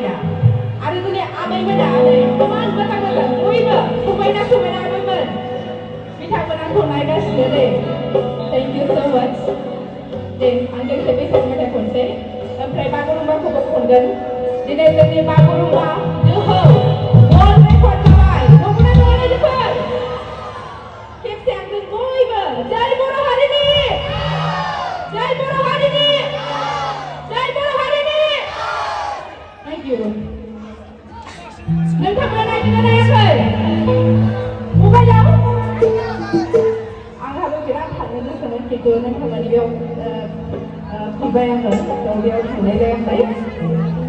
आमायना आरो जोंनि आमायमोना नै गोबां मोजां मोजां बयबो समायना समायना आमायमोन बिथांमोना आंखौ नायगासिनो दे थेंक इउ सो माच दे आं दोंसे बैसागु मेथाइ खनसै ओमफ्राय बागुरुम्बाखौबो खनगोन दिनै जोंनि बागुरुम्बा दोहौ वर्ल्ड रेकर्ड जाबाय नंगौना नङा लोगोफोर खेबसे आंजों बयबो जय बर' हारिनि जय बर' हारिनि जय बर' हारिनि थेंक इउ नोंथांमोना नायदोंना नायाखै मबाइलाव आंहाबो बिराद थांनो गोसोमोन खिन्थु नोंथांमोननि बेयाव फैबाय आङो बेयाव थांनाय जायाखै